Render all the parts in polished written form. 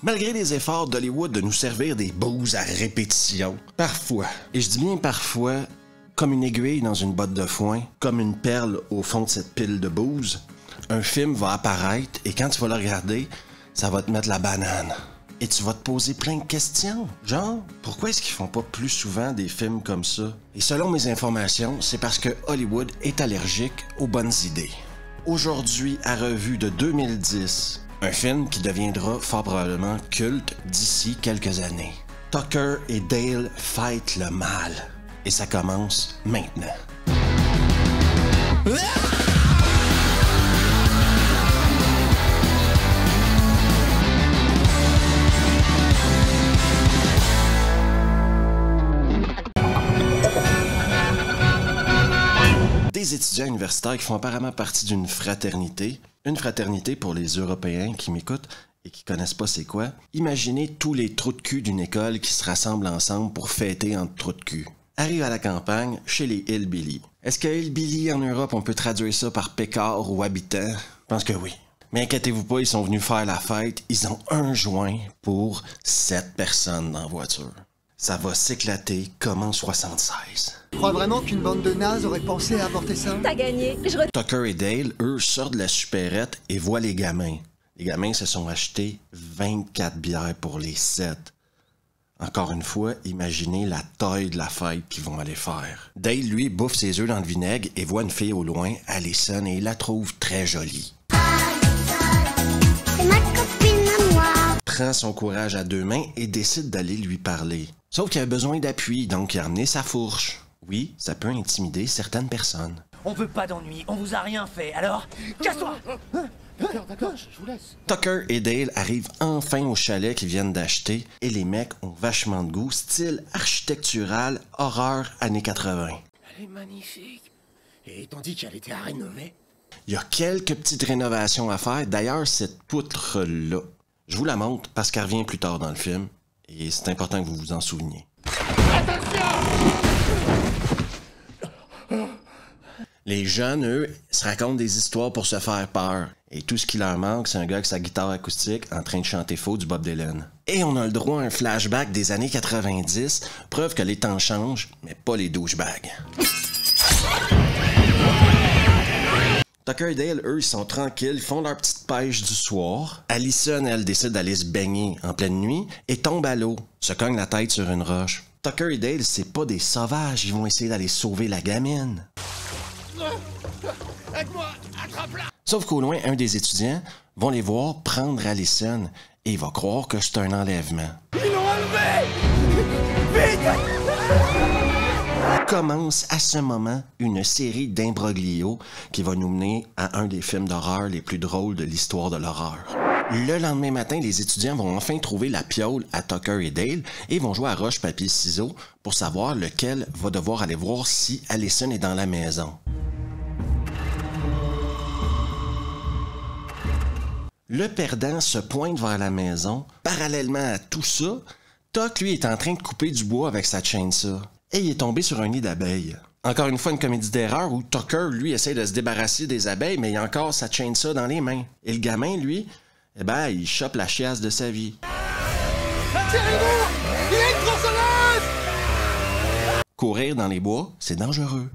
Malgré les efforts d'Hollywood de nous servir des booze à répétition, parfois, et je dis bien parfois, comme une aiguille dans une botte de foin, comme une perle au fond de cette pile de booze, un film va apparaître et quand tu vas le regarder, ça va te mettre la banane. Et tu vas te poser plein de questions. Genre, pourquoi est-ce qu'ils font pas plus souvent des films comme ça? Et selon mes informations, c'est parce que Hollywood est allergique aux bonnes idées. Aujourd'hui, à revue de 2010, un film qui deviendra fort probablement culte d'ici quelques années. Tucker et Dale fightent le mal. Et ça commence maintenant. Des étudiants universitaires qui font apparemment partie d'une fraternité. Une fraternité pour les Européens qui m'écoutent et qui connaissent pas c'est quoi. Imaginez tous les trous de cul d'une école qui se rassemblent ensemble pour fêter entre trous de cul. Arrive à la campagne, chez les Hillbilly. Est-ce que Hillbilly en Europe, on peut traduire ça par pécard ou habitant? Je pense que oui. Mais inquiétez-vous pas, ils sont venus faire la fête. Ils ont un joint pour 7 personnes dans la voiture. Ça va s'éclater comme en 76. Tu crois vraiment qu'une bande de nazes aurait pensé à apporter ça? T'as gagné, Tucker et Dale, eux, sortent de la supérette et voient les gamins. Les gamins se sont achetés 24 bières pour les 7. Encore une fois, imaginez la taille de la fête qu'ils vont aller faire. Dale, lui, bouffe ses œufs dans le vinaigre et voit une fille au loin, Allison, et il la trouve très jolie. C'est ma copine à moi. Prend son courage à 2 mains et décide d'aller lui parler. Sauf qu'il a besoin d'appui, donc il a amené sa fourche. Oui, ça peut intimider certaines personnes. On veut pas d'ennui, on vous a rien fait, alors casse-toi! D'accord, je vous laisse. Tucker et Dale arrivent enfin au chalet qu'ils viennent d'acheter et les mecs ont vachement de goût, style architectural, horreur années 80. Elle est magnifique. Et t'en dis qu'elle était à rénover? Il y a quelques petites rénovations à faire. D'ailleurs, cette poutre-là, je vous la montre parce qu'elle revient plus tard dans le film et c'est important que vous vous en souveniez. Les jeunes, eux, se racontent des histoires pour se faire peur. Et tout ce qui leur manque, c'est un gars avec sa guitare acoustique en train de chanter faux du Bob Dylan. Et on a le droit à un flashback des années 90, preuve que les temps changent, mais pas les douchebags. Tucker et Dale, eux, ils sont tranquilles, ils font leur petite pêche du soir. Allison, elle, décide d'aller se baigner en pleine nuit et tombe à l'eau, se cogne la tête sur une roche. Tucker et Dale, c'est pas des sauvages, ils vont essayer d'aller sauver la gamine. Aide-moi, attrape-la! Sauf qu'au loin, un des étudiants vont les voir prendre Allison et il va croire que c'est un enlèvement. Ils l'ont enlevé! Vite! Commence à ce moment une série d'imbroglios qui va nous mener à un des films d'horreur les plus drôles de l'histoire de l'horreur. Le lendemain matin, les étudiants vont enfin trouver la piole à Tucker et Dale et vont jouer à roche-papier-ciseaux pour savoir lequel va devoir aller voir si Allison est dans la maison. Le perdant se pointe vers la maison. Parallèlement à tout ça, Tuck, lui, est en train de couper du bois avec sa chainsaw. Et il est tombé sur un nid d'abeilles. Encore une fois, une comédie d'erreur où Tucker, lui, essaie de se débarrasser des abeilles, mais il a encore sa chainsaw dans les mains. Et le gamin, lui, eh ben, il chope la chiasse de sa vie. Tirez-vous! Il y a une tronçonneuse! Courir dans les bois, c'est dangereux.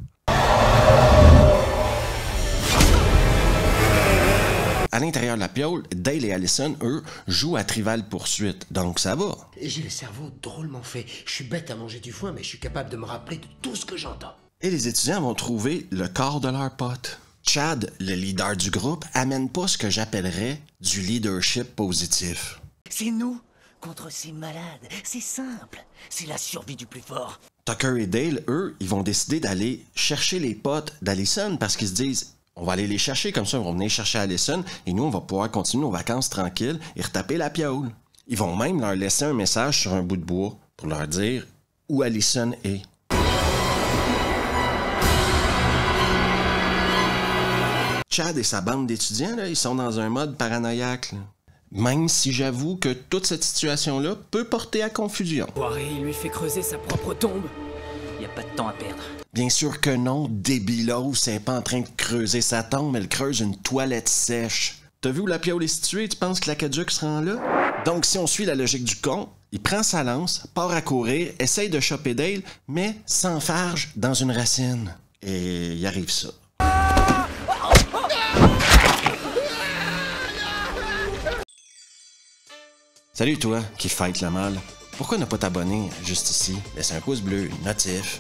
À l'intérieur de la piole, Dale et Allison, eux, jouent à Trivial Poursuite, donc ça va. J'ai le cerveau drôlement fait. Je suis bête à manger du foin, mais je suis capable de me rappeler de tout ce que j'entends. Et les étudiants vont trouver le corps de leur pote. Chad, le leader du groupe, amène pas ce que j'appellerais du leadership positif. C'est nous contre ces malades, c'est simple, c'est la survie du plus fort. Tucker et Dale, eux, ils vont décider d'aller chercher les potes d'Allison parce qu'ils se disent on va aller les chercher comme ça, on va venir chercher Allison et nous, on va pouvoir continuer nos vacances tranquilles et retaper la piole. Ils vont même leur laisser un message sur un bout de bois pour leur dire où Allison est. Chad et sa bande d'étudiants, là, ils sont dans un mode paranoïaque. Là. Même si j'avoue que toute cette situation-là peut porter à confusion. Poiré, il lui fait creuser sa propre tombe. Y a pas de temps à perdre. Bien sûr que non, débilos, elle est pas en train de creuser sa tombe, elle creuse une toilette sèche. T'as vu où la piole est située? Tu penses que l'aqueduc se rend là? Donc, si on suit la logique du con, il prend sa lance, part à courir, essaye de choper Dale, mais s'enfarge dans une racine. Et il arrive ça. Salut toi, qui fight le mal. Pourquoi ne pas t'abonner juste ici? Laisse un pouce bleu, une notif.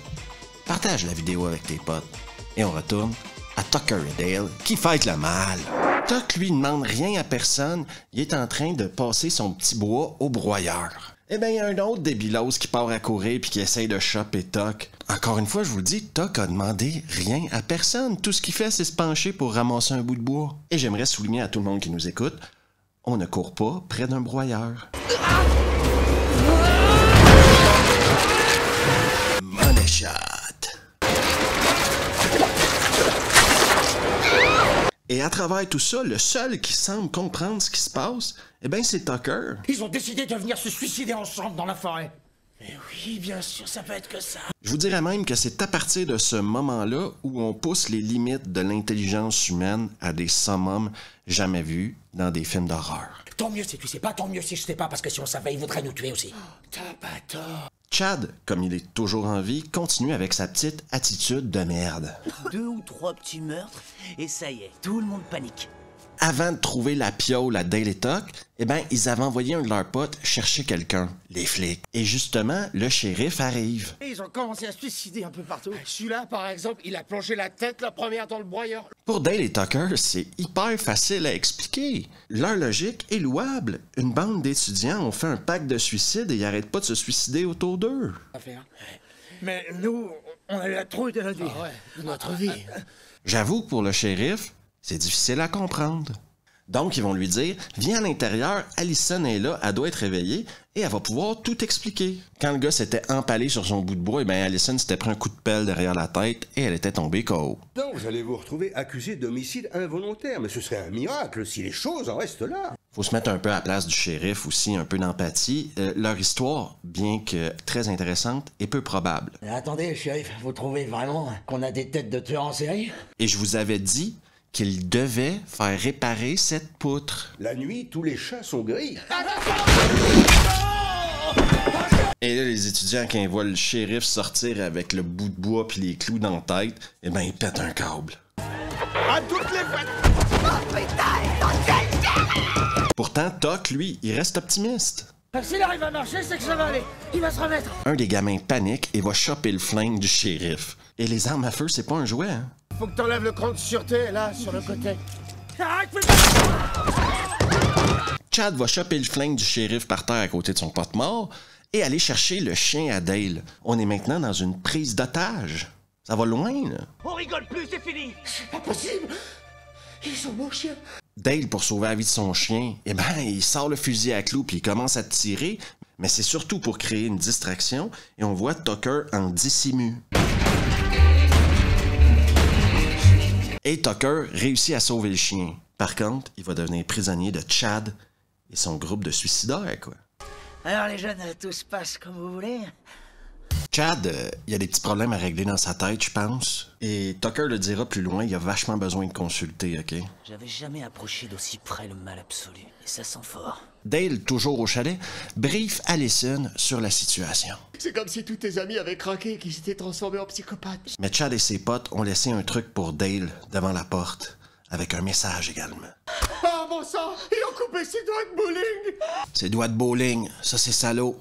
Partage la vidéo avec tes potes. Et on retourne à Tucker et Dale qui fight le mal. Tuck lui demande rien à personne, il est en train de passer son petit bois au broyeur. Eh bien, il y a un autre débilos qui part à courir puis qui essaye de choper Tuck. Encore une fois, je vous le dis, Tuck a demandé rien à personne. Tout ce qu'il fait, c'est se pencher pour ramasser un bout de bois. Et j'aimerais souligner à tout le monde qui nous écoute, on ne court pas près d'un broyeur. Money shot. Et à travers tout ça, le seul qui semble comprendre ce qui se passe, eh bien, c'est Tucker. Ils ont décidé de venir se suicider ensemble dans la forêt. Mais oui, bien sûr, ça peut être que ça. Je vous dirais même que c'est à partir de ce moment-là où on pousse les limites de l'intelligence humaine à des summums jamais vus dans des films d'horreur. Tant mieux si tu sais pas, tant mieux si je sais pas, parce que si on savait, ils voudraient nous tuer aussi. T'as pas tort. Chad, comme il est toujours en vie, continue avec sa petite attitude de merde. 2 ou 3 petits meurtres, et ça y est, tout le monde panique. Avant de trouver la piole à Dale et Tuck, eh ben, ils avaient envoyé un de leurs potes chercher quelqu'un, les flics. Et justement, le shérif arrive. Et ils ont commencé à se suicider un peu partout. Celui-là, par exemple, il a plongé la tête la première dans le broyeur. Pour Dale et Tucker, c'est hyper facile à expliquer. Leur logique est louable. Une bande d'étudiants ont fait un pacte de suicide et ils n'arrêtent pas de se suicider autour d'eux. Mais nous, on a eu la trouille de notre vie. De notre vie. J'avoue que pour le shérif, c'est difficile à comprendre. Donc, ils vont lui dire, viens à l'intérieur, Allison est là, elle doit être réveillée, et elle va pouvoir tout expliquer. Quand le gars s'était empalé sur son bout de bois, eh bien, Allison s'était pris un coup de pelle derrière la tête, et elle était tombée KO. Donc, vous allez vous retrouver accusé d'homicide involontaire, mais ce serait un miracle si les choses en restent là. Faut se mettre un peu à la place du shérif aussi, un peu d'empathie. Leur histoire, bien que très intéressante, est peu probable. Attendez, shérif, vous trouvez vraiment qu'on a des têtes de tueurs en série? Et je vous avais dit qu'il devait faire réparer cette poutre. La nuit, tous les chats sont gris. Et là, les étudiants, quand ils voient le shérif sortir avec le bout de bois puis les clous dans la tête, eh ben, ils pètent un câble. À toutes les Pourtant, Tuck, lui, il reste optimiste. S'il arrive à marcher, c'est que ça va aller. Il va se remettre. Un des gamins panique et va choper le flingue du shérif. Et les armes à feu, c'est pas un jouet, hein? Faut que t'enlèves le cran de sûreté, là, sur le côté. Chad va choper le flingue du shérif par terre à côté de son pote mort et aller chercher le chien à Dale. On est maintenant dans une prise d'otage. Ça va loin, là. On rigole plus, c'est fini! C'est pas possible. Ils ont mon chien. Dale, pour sauver la vie de son chien, eh ben, il sort le fusil à clous puis il commence à tirer, mais c'est surtout pour créer une distraction et on voit Tucker en dissimu. Et Tucker réussit à sauver le chien. Par contre, il va devenir prisonnier de Chad et son groupe de suicidaires, quoi. Alors les jeunes, tout se passe comme vous voulez? Chad, il y a des petits problèmes à régler dans sa tête, je pense. Et Tucker le dira plus loin, il a vachement besoin de consulter, OK? J'avais jamais approché d'aussi près le mal absolu, et ça sent fort. Dale, toujours au chalet, briefe Allison sur la situation. C'est comme si tous tes amis avaient craqué et qu'ils s'étaient transformés en psychopathes. Mais Chad et ses potes ont laissé un truc pour Dale devant la porte, avec un message également. Ah, bon sang, ils ont coupé ses doigts de bowling. Ses doigts de bowling, ça c'est salaud.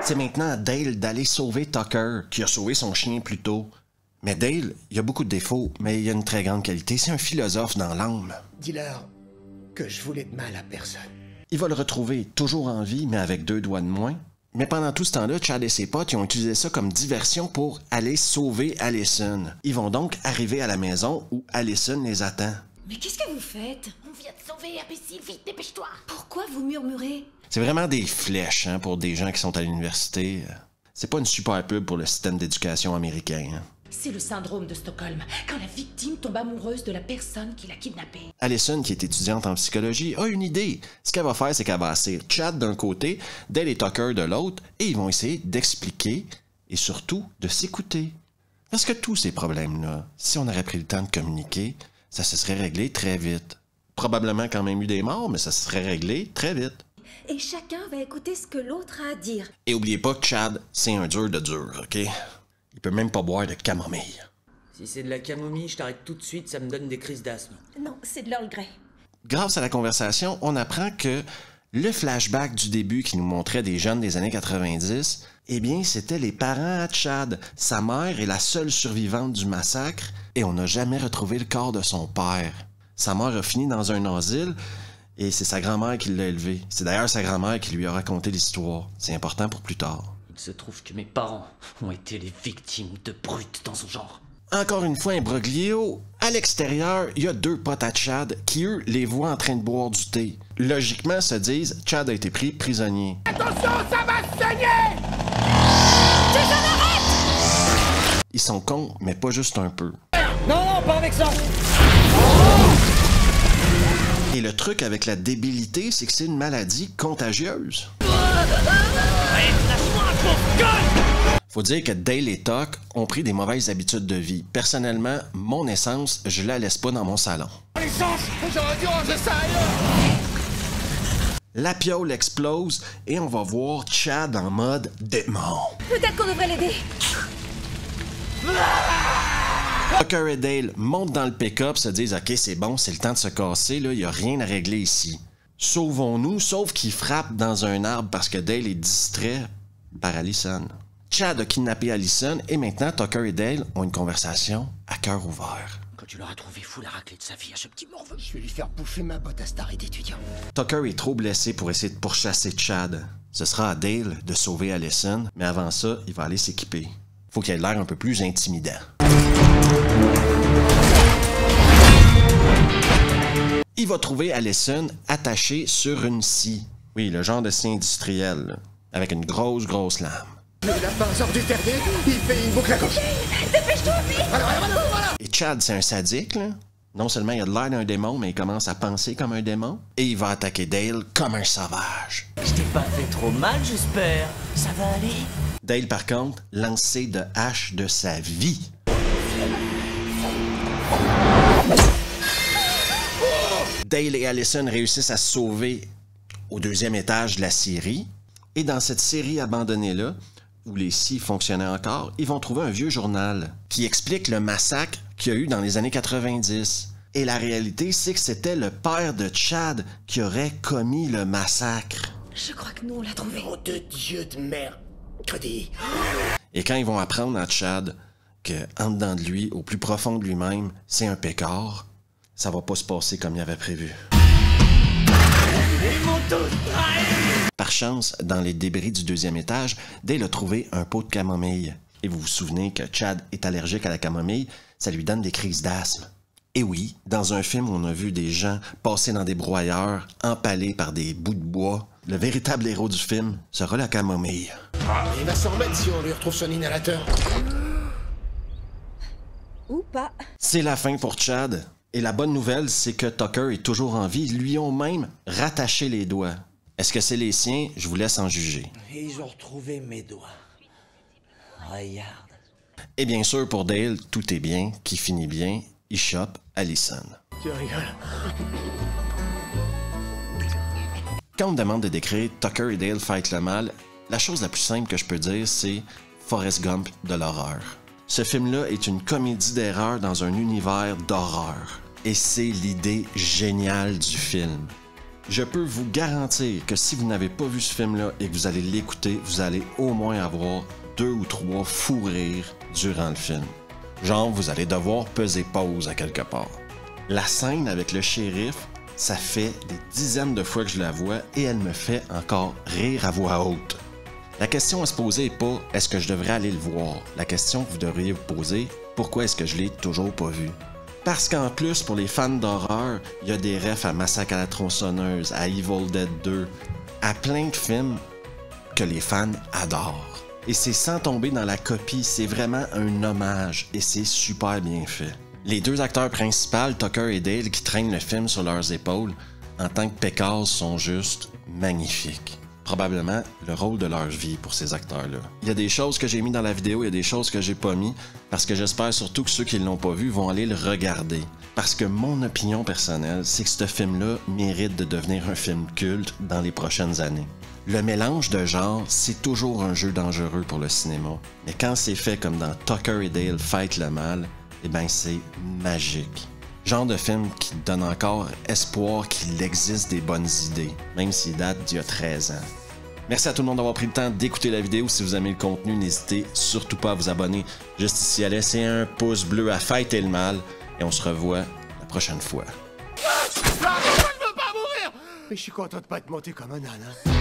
C'est maintenant à Dale d'aller sauver Tucker, qui a sauvé son chien plus tôt. Mais Dale, il a beaucoup de défauts, mais il a une très grande qualité. C'est un philosophe dans l'âme. Dis-leur que je voulais de mal à personne. Il va le retrouver toujours en vie, mais avec 2 doigts de moins. Mais pendant tout ce temps-là, Chad et ses potes ils ont utilisé ça comme diversion pour aller sauver Allison. Ils vont donc arriver à la maison où Allison les attend. Mais qu'est-ce que vous faites? On vient de sauver, imbécile, vite, dépêche-toi. Pourquoi vous murmurez? C'est vraiment des flèches hein, pour des gens qui sont à l'université. C'est pas une super pub pour le système d'éducation américain. Hein. C'est le syndrome de Stockholm, quand la victime tombe amoureuse de la personne qui l'a kidnappée. Allison, qui est étudiante en psychologie, a une idée. Ce qu'elle va faire, c'est qu'elle va asseoir Chad d'un côté, Dale et Tucker de l'autre, et ils vont essayer d'expliquer et surtout de s'écouter. Parce que tous ces problèmes-là, si on aurait pris le temps de communiquer, ça se serait réglé très vite. Probablement quand même eu des morts, mais ça serait réglé très vite. Et chacun va écouter ce que l'autre a à dire. Et oubliez pas que Chad, c'est un dur de dur, OK? Il peut même pas boire de camomille. Si c'est de la camomille, je t'arrête tout de suite, ça me donne des crises d'asthme. Non, c'est de l'Earl Grey. Grâce à la conversation, on apprend que le flashback du début qui nous montrait des jeunes des années 90, eh bien, c'était les parents à Chad. Sa mère est la seule survivante du massacre et on n'a jamais retrouvé le corps de son père. Sa mère a fini dans un asile et c'est sa grand-mère qui l'a élevé. C'est d'ailleurs sa grand-mère qui lui a raconté l'histoire. C'est important pour plus tard. Il se trouve que mes parents ont été les victimes de brutes dans ce genre. Encore une fois, imbroglio. À l'extérieur, il y a deux potes à Chad qui, eux, les voient en train de boire du thé. Logiquement, se disent, Chad a été pris prisonnier. Attention, ça va saigner! Ils sont cons, mais pas juste un peu. Non, pas avec ça! Et le truc avec la débilité, c'est que c'est une maladie contagieuse. Faut dire que Dale et Tuck ont pris des mauvaises habitudes de vie. Personnellement, mon essence, je la laisse pas dans mon salon. L'essence! J'aurais dû ranger ça ailleurs! La piole explose et on va voir Chad en mode démon. Peut-être qu'on devrait l'aider. Tucker et Dale montent dans le pick-up, se disent « Ok, c'est bon, c'est le temps de se casser, là, il n'y a rien à régler ici. » Sauvons-nous, sauf qu'ils frappent dans un arbre parce que Dale est distrait par Allison. Chad a kidnappé Allison et maintenant Tucker et Dale ont une conversation à cœur ouvert. Quand tu l'auras trouvé fou la raclée de sa vie à ce petit morveux. Je vais lui faire bouffer ma botte à staré d'étudiant. Tucker est trop blessé pour essayer de pourchasser Chad. Ce sera à Dale de sauver Allison, mais avant ça, il va aller s'équiper. Faut qu'il ait l'air un peu plus intimidant. Il va trouver Allison attachée sur une scie. Oui, le genre de scie industrielle, là, avec une grosse lame. Le lapin sort du terrier, il fait une boucle à gauche. Dépêche-toi, vite! Voilà! Et Chad, c'est un sadique, là. Non seulement il a l'air d'un démon, mais il commence à penser comme un démon. Et il va attaquer Dale comme un sauvage. Je t'ai pas fait trop mal, j'espère. Ça va aller? Dale, par contre, lancé de hache de sa vie. Dale et Allison réussissent à se sauver au deuxième étage de la scierie. Et dans cette scierie abandonnée-là, où les scies fonctionnaient encore, ils vont trouver un vieux journal qui explique le massacre qu'il y a eu dans les années 90. Et la réalité, c'est que c'était le père de Chad qui aurait commis le massacre. Je crois que nous, on l'a trouvé. Nom de Dieu de merde. Cody. Et quand ils vont apprendre à Chad que, en dedans de lui, au plus profond de lui-même, c'est un pécard, ça va pas se passer comme il avait prévu. Par chance, dans les débris du deuxième étage, Dale a trouvé un pot de camomille. Et vous vous souvenez que Chad est allergique à la camomille, ça lui donne des crises d'asthme. Et oui, dans un film où on a vu des gens passer dans des broyeurs, empalés par des bouts de bois, le véritable héros du film sera la camomille. Il va s'en remettre si on lui retrouve son inhalateur. Ou pas. C'est la fin pour Chad. Et la bonne nouvelle, c'est que Tucker est toujours en vie. Ils lui ont même rattaché les doigts. Est-ce que c'est les siens? Je vous laisse en juger. Et ils ont retrouvé mes doigts. Regarde. Et bien sûr, pour Dale, tout est bien, qui finit bien. Il chope Allison. Tu rigoles. Quand on me demande de décrire Tucker et Dale fight le mal, la chose la plus simple que je peux dire, c'est Forrest Gump de l'horreur. Ce film-là est une comédie d'erreur dans un univers d'horreur. Et c'est l'idée géniale du film. Je peux vous garantir que si vous n'avez pas vu ce film-là et que vous allez l'écouter, vous allez au moins avoir 2 ou 3 fous rires durant le film. Genre, vous allez devoir peser pause à quelque part. La scène avec le shérif, ça fait des dizaines de fois que je la vois et elle me fait encore rire à voix haute. La question à se poser n'est pas « est-ce que je devrais aller le voir ?» La question que vous devriez vous poser « pourquoi est-ce que je l'ai toujours pas vu ?» Parce qu'en plus, pour les fans d'horreur, il y a des refs à Massacre à la tronçonneuse, à Evil Dead 2, à plein de films que les fans adorent. Et c'est sans tomber dans la copie, c'est vraiment un hommage et c'est super bien fait. Les deux acteurs principaux, Tucker et Dale, qui traînent le film sur leurs épaules, en tant que pécasses, sont juste magnifiques. probablement le rôle de leur vie pour ces acteurs-là. Il y a des choses que j'ai mis dans la vidéo, il y a des choses que j'ai pas mis, parce que j'espère surtout que ceux qui l'ont pas vu vont aller le regarder. Parce que mon opinion personnelle, c'est que ce film-là mérite de devenir un film culte dans les prochaines années. Le mélange de genres, c'est toujours un jeu dangereux pour le cinéma. Mais quand c'est fait comme dans Tucker et Dale Fight le mal, eh ben c'est magique. Genre de film qui donne encore espoir qu'il existe des bonnes idées, même s'il date d'il y a 13 ans. Merci à tout le monde d'avoir pris le temps d'écouter la vidéo. Si vous aimez le contenu, n'hésitez surtout pas à vous abonner. Juste ici à laisser un pouce bleu à fighter le mal. Et on se revoit la prochaine fois. Je veux pas mourir! Mais je suis content de pas être monté comme un âne, hein.